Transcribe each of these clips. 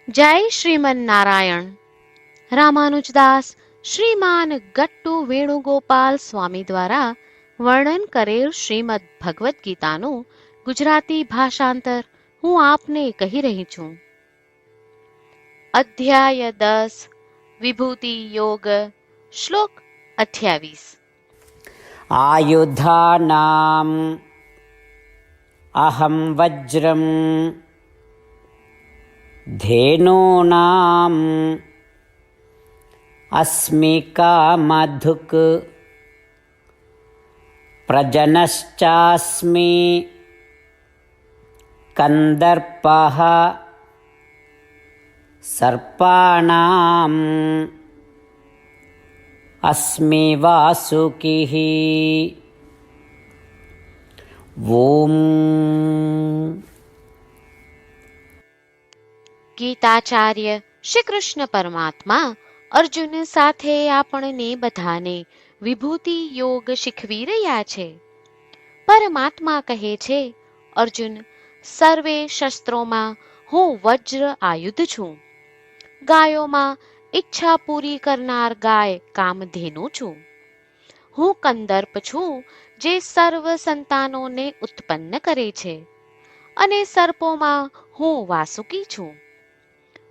જય શ્રીમન નારાયણ. રામાનુજદાસ શ્રીમાન ગટ્ટુ વેણુગોપાલ સ્વામી દ્વારા વર્ણન કરેલ શ્રીમદ ભગવદ્ ગીતાનું ગુજરાતી ભાષાંતર હું આપને કહી રહી છું. અધ્યાય 10 વિભૂતિ યોગ, શ્લોક 28. આયુધાનામ અહં વજ્રમ ધેનૂનામ અસ્મિ કામધુક પ્રજનશ્ચાસ્મિ કંદર્પઃ સર્પાણામ અસ્મિ વાસુકિઃ. ઓમ. ગીતાચાર્ય શ્રી કૃષ્ણ પરમાત્મા અર્જુન સાથે આપણને બધાને વિભૂતિ યોગ શીખવી રહ્યા છે. પરમાત્મા કહે છે, અર્જુન, સર્વે શસ્ત્રોમાં હું વજ્ર આયુધ છું. ગાયોમાં ઈચ્છા પૂરી કરનાર ગાય કામધેનુ છું. હું કંદર્પ છું, જે સર્વ સંતાનોને ઉત્પન્ન કરે છે. અને સર્પોમાં હું વાસુકી છું.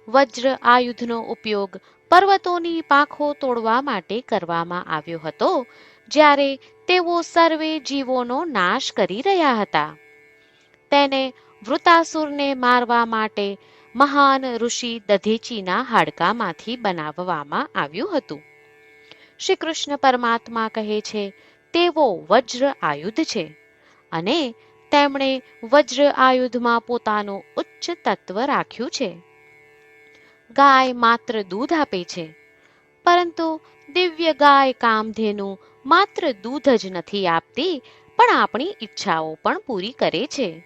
વજ્ર આયુધનો ઉપયોગ પર્વતોની પાંખો તોડવા માટે કરવામાં આવ્યો હતો, જ્યારે તેઓ સર્વે જીવોનો નાશ કરી રહ્યા હતા. તેને વૃતાસુરને મારવા માટે મહાન ઋષિ દધીચીના હાડકામાંથી બનાવવામાં આવ્યું હતું. શ્રી કૃષ્ણ પરમાત્મા કહે છે, તેઓ વજ્ર આયુધ છે અને તેમણે વજ્ર આયુધમાં પોતાનું ઉચ્ચ તત્વ રાખ્યું છે. ગાય માત્ર દૂધ આપે છે, પરંતુ દિવ્ય ગાય કામધેનુ માત્ર દૂધ જ નથી આપતી, પણ આપણી ઈચ્છાઓ પણ પૂરી કરે છે.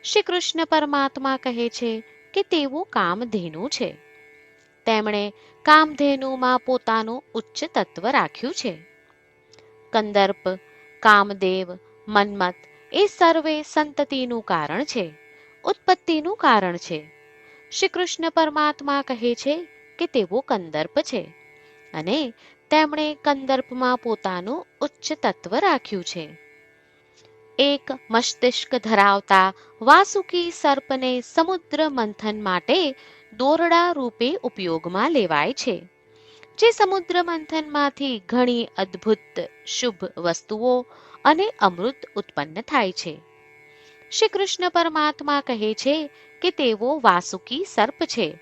શ્રી કૃષ્ણ પરમાત્મા કહે છે કે તેઓ કામધેનુ છે. તેમણે કામધેનુમાં પોતાનું ઉચ્ચ તત્વ રાખ્યું છે. કંદર્પ, કામદેવ, મન્મથ એ સર્વે સંતતિનું કારણ છે, ઉત્પત્તિનું કારણ છે. શ્રી કૃષ્ણ પરમાત્મા કહે છે કે તેઓ કંદર્પ છે અને તેમણે કંદર્પમાં પોતાનું ઉચ્ચ તત્વ રાખ્યું છે. એક મસ્તિષ્ક ધરાવતા વાસુકી સર્પને સમુદ્ર મંથન માટે દોરડા રૂપે ઉપયોગમાં લેવાય છે, જે સમુદ્ર મંથનમાંથી ઘણી અદ્ભુત શુભ વસ્તુઓ અને અમૃત ઉત્પન્ન થાય છે. શ્રી કૃષ્ણ પરમાત્મા કહે છે કે તેઓ વાસુકી સર્પ છે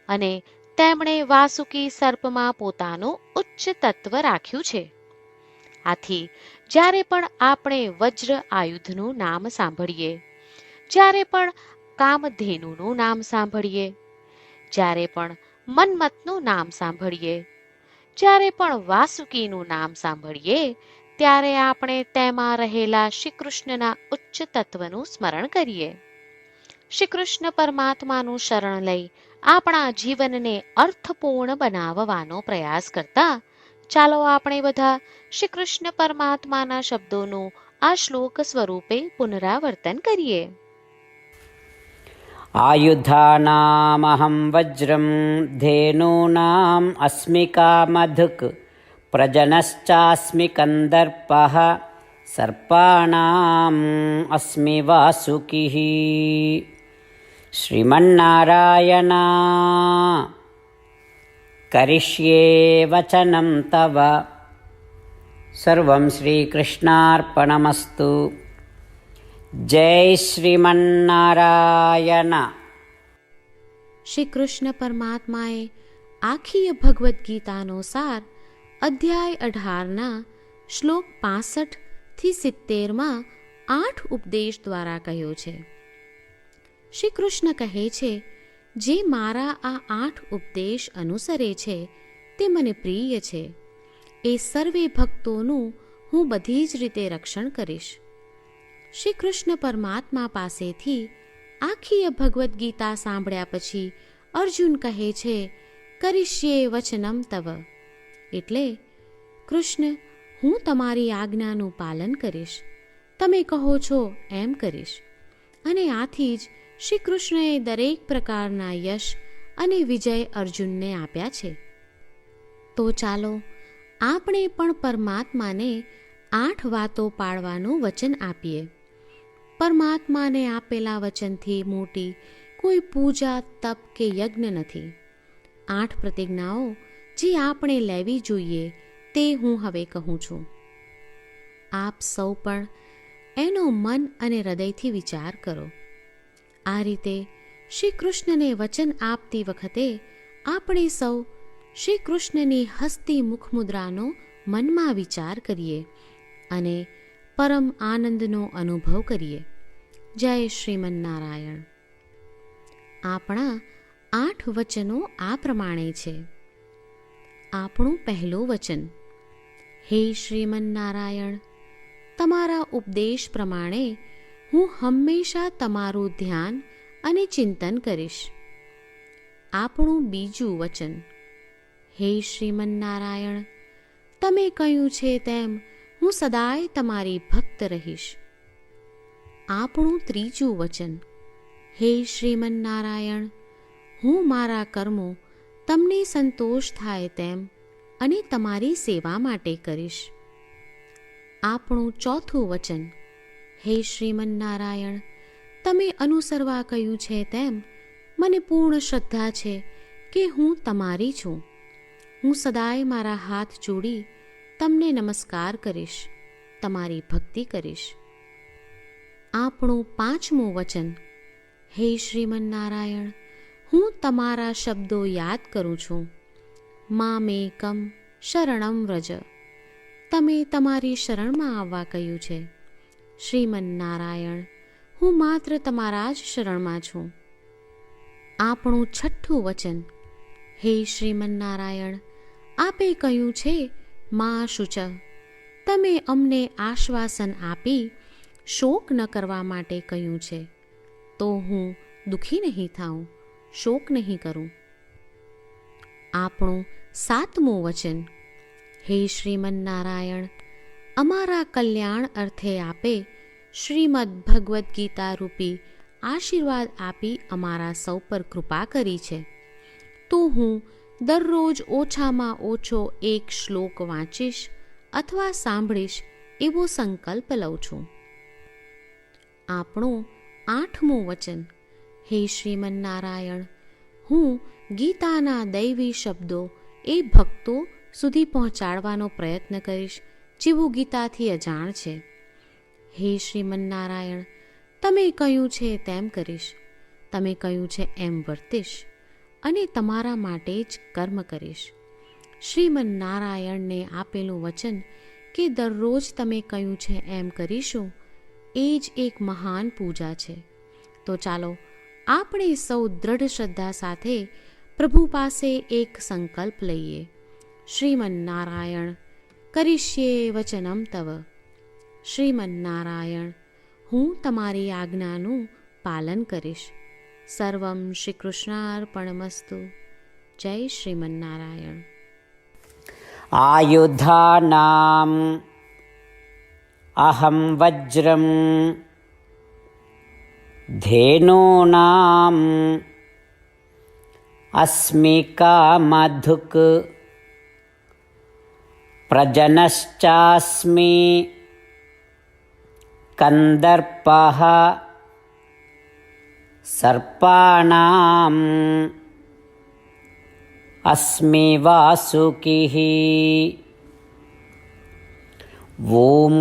અને તેમણે વાસુકી સર્પમાં પોતાનું ઉચ્ચ તત્વ રાખ્યું છે. આથી જ્યારે પણ આપણે વજ્ર આયુધનું નામ સાંભળીએ, જ્યારે પણ કામધેનુનું નામ સાંભળીએ, જ્યારે પણ મન્મથનું નામ સાંભળીએ, જ્યારે પણ વાસુકીનું નામ સાંભળીએ, ત્યારે આપણે તેમાં રહેલા શ્રી કૃષ્ણના ઉચ્ચ તત્વનું સ્મરણ કરીએ. શ્રી કૃષ્ણ પરમાત્માનું શરણ લઈ આપણા જીવનને અર્થપૂર્ણ બનાવવાનો પ્રયાસ કરતા ચાલો આપણે બધા શ્રી કૃષ્ણ પરમાત્માના શબ્દોનું આ શ્લોક સ્વરૂપે પુનરાવર્તન કરીએ. આયુધાનામહં વજ્રમ ધેનૂનામ અસ્મિ કામધુક પ્રજનશ્ચાસ્મિ કંદર્પઃ સર્પાણામ અસ્મિ વાસુકિઃ. શ્રીમન્નારાયણ કરિષ્યે વચનં તવ. સર્વં શ્રીકૃષ્ણાર્પણમસ્તુ. જય શ્રીમન્નારાયણ. શ્રી કૃષ્ણ પરમાત્માએ આખી ભગવદ્ ગીતાનો સાર અધ્યાય 18ના શ્લોક 65 થી 70માં 8 ઉપદેશ દ્વારા કહ્યો છે. શ્રી કૃષ્ણ કહે છે, જે મારા આ 8 ઉપદેશ અનુસરે છે તે મને પ્રિય છે. એ સર્વે ભક્તોનું હું બધી જ રીતે રક્ષણ કરીશ. શ્રી કૃષ્ણ પરમાત્મા પાસેથી આખી ભગવદ્ ગીતા સાંભળ્યા પછી અર્જુન કહે છે, કરિષ્યે વચનમ તવ. એટલે કૃષ્ણ, હું તમારી આજ્ઞાનું પાલન કરીશ, તમે કહો છો એમ કરીશ. અને આથી જ શ્રી કૃષ્ણએ દરેક પ્રકારના યશ અને વિજય અર્જુનને આપ્યા છે. તો ચાલો આપણે પણ પરમાત્માને 8 વાતો પાળવાનું વચન આપીએ. પરમાત્માને આપેલા વચનથી મોટી કોઈ પૂજા, તપ કે યજ્ઞ નથી. 8 પ્રતિજ્ઞાઓ જે આપણે લેવી જોઈએ તે હું હવે કહું છું. આપ સૌ પણ એનો મન અને હૃદયથી વિચાર કરો. આ રીતે શ્રી કૃષ્ણને વચન આપતી વખતે આપણે સૌ શ્રી કૃષ્ણની હસતી મુખમુદ્રાનો મનમાં વિચાર કરીએ અને પરમ આનંદનો અનુભવ કરીએ. જય શ્રીમન્નારાયણ. આપણા 8 વચનો આ પ્રમાણે છે. આપણું પહેલું વચન: હે શ્રીમન્નારાયણ, તમારા ઉપદેશ પ્રમાણે હું હંમેશા તમારું ધ્યાન અને ચિંતન કરીશ. આપણું બીજું વચન: હે શ્રીમન્નારાયણ, તમે કહ્યું છે તેમ હું સદાય તમારી ભક્ત રહીશ. આપણું ત્રીજું વચન: હે શ્રીમન્નારાયણ, હું મારા કર્મો તમને સંતોષ થાય તેમ અને તમારી સેવા માટે કરીશ. આપણું ચોથું વચન: હે શ્રીમન્નારાયણ, તમે અનુસરવા કહ્યું છે તેમ મને પૂર્ણ શ્રદ્ધા છે કે હું તમારી છું. હું સદાય મારા હાથ જોડી તમને નમસ્કાર કરીશ, તમારી ભક્તિ કરીશ. આપણું પાંચમું વચન: હે શ્રીમન્નારાયણ, હું તમારા શબ્દો યાદ કરું છું. મામેકમ શરણમ વ્રજ, તમે તમારી શરણમાં આવવા કહ્યું છે. શ્રીમન્નારાયણ, હું માત્ર તમારા જ શરણમાં છું. આપણું છઠ્ઠું વચન: હે શ્રીમન્નારાયણ, આપે કહ્યું છે મા શુચ, તમે અમને આશ્વાસન આપી શોક ન કરવા માટે કહ્યું છે, તો હું દુઃખી નહીં થાઉં, શોક નહીં કરું. આપણું સાતમું વચન: હે શ્રીમન્નારાયણ, અમારા કલ્યાણ અર્થે આપે શ્રીમદ્ ભગવદ્ ગીતા રૂપી આશીર્વાદ આપી અમારા સૌ પર કૃપા કરી છે, તો હું દરરોજ ઓછામાં ઓછો 1 શ્લોક વાંચીશ અથવા સાંભળીશ એવો સંકલ્પ લઉં છું. આપણું આઠમું વચન: હે શ્રીમન્નારાયણ, હું ગીતાના દૈવી શબ્દો એ ભક્તો સુધી પહોંચાડવાનો પ્રયત્ન કરીશ જેઓ ગીતાથી અજાણ છે. હે શ્રીમન્નારાયણ, તમે કહ્યું છે તેમ કરીશ, તમે કહ્યું છે એમ વર્તીશ અને તમારા માટે જ કર્મ કરીશ. શ્રીમન્નારાયણને આપેલું વચન કે દરરોજ તમે કહ્યું છે એમ કરીશું એ જ એક મહાન પૂજા છે. તો ચાલો આપણે સૌ દ્રઢ શ્રદ્ધા સાથે પ્રભુ પાસે એક સંકલ્પ લઈએ. શ્રીમન્નારાયણ, કરીશ્યે વચનમ તવ. શ્રીમન્નારાયણ, હું તમારી આજ્ઞાનું પાલન કરીશ. સર્વમ શ્રી કૃષ્ણાર્પણમસ્તુ. જય શ્રીમન્નારાયણ. આયુધાનામ અહં વજ્રમ ધેનૂનામ અસ્મિ કામધુક પ્રજનશ્ચાસ્મિ કંદર્પઃ સર્પાણામ અસ્મિ વાસુકિઃ. ઓમ.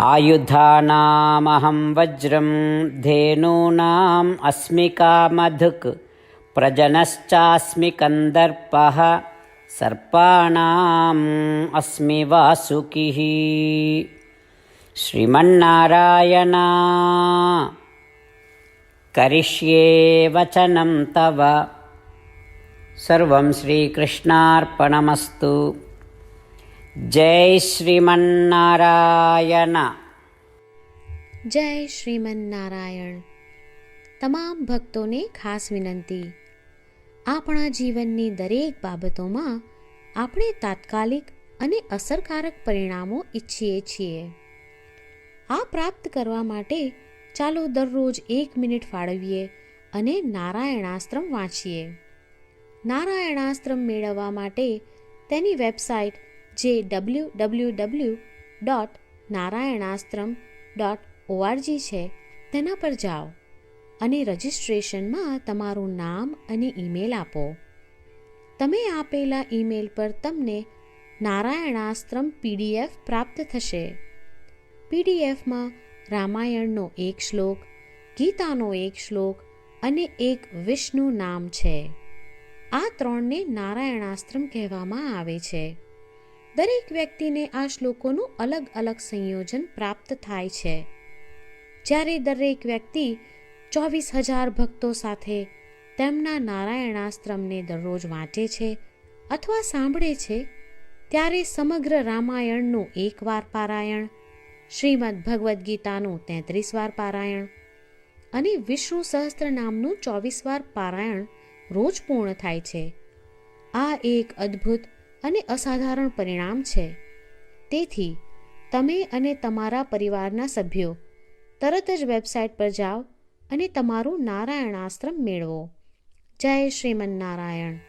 આયુધાનામહં વજ્રમ ધેનૂનામ અસ્મિ કામધુક પ્રજનશ્ચાસ્મિ કંદર્પઃ સર્પાણામ અસ્મિ વાસુકિઃ. શ્રીમન્નારાયણ, કરિષ્યે વચનમ તવ. સર્વં શ્રીકૃષ્ણાર્પણમસ્તુ. જય શ્રીમન્નારાયણ. જય શ્રીમન્નારાયણ. તમામ ભક્તોને ખાસ વિનંતી: આપણા જીવનની દરેક બાબતોમાં આપણે તાત્કાલિક અને અસરકારક પરિણામો ઈચ્છીએ છીએ. આ પ્રાપ્ત કરવા માટે ચાલો દરરોજ 1 મિનિટ ફાળવીએ અને નારાયણાસ્ત્રમ વાંચીએ. નારાયણાસ્ત્રમ મેળવવા માટે તેની વેબસાઇટ જે www.narayanaastram.org છે તેના પર જાઓ અને રજિસ્ટ્રેશનમાં તમારું નામ અને ઈમેલ આપો. તમે આપેલા ઈમેલ પર તમને નારાયણાસ્ત્રમ PDF પ્રાપ્ત થશે. PDFમાં રામાયણનો 1 શ્લોક, ગીતાનો 1 શ્લોક અને એક વિષ્ણુ નામ છે. આ 3ને નારાયણાસ્ત્રમ કહેવામાં આવે છે. દરેક વ્યક્તિને આ શ્લોકોનું અલગ અલગ સંયોજન પ્રાપ્ત થાય છે. જ્યારે દરેક વ્યક્તિ 24,000 ભક્તો સાથે તેમના નારાયણાસ્ત્રમને દરરોજ વાંચે છે અથવા સાંભળે છે, ત્યારે સમગ્ર રામાયણનું 1 વાર પારાયણ, શ્રીમદ ભગવદ્ ગીતાનું 33 વાર પારાયણ અને વિષ્ણુ સહસ્ત્ર નામનું 24 વાર પારાયણ રોજ પૂર્ણ થાય છે. આ એક અદ્ભુત અને અસાધારણ પરિણામ છે. તેથી તમે અને તમારા પરિવારના સભ્યો તરત જ વેબસાઇટ પર જાઓ અને તમારું નારાયણાસ્ત્રમ મેળવો. જય શ્રીમન્નારાયણ.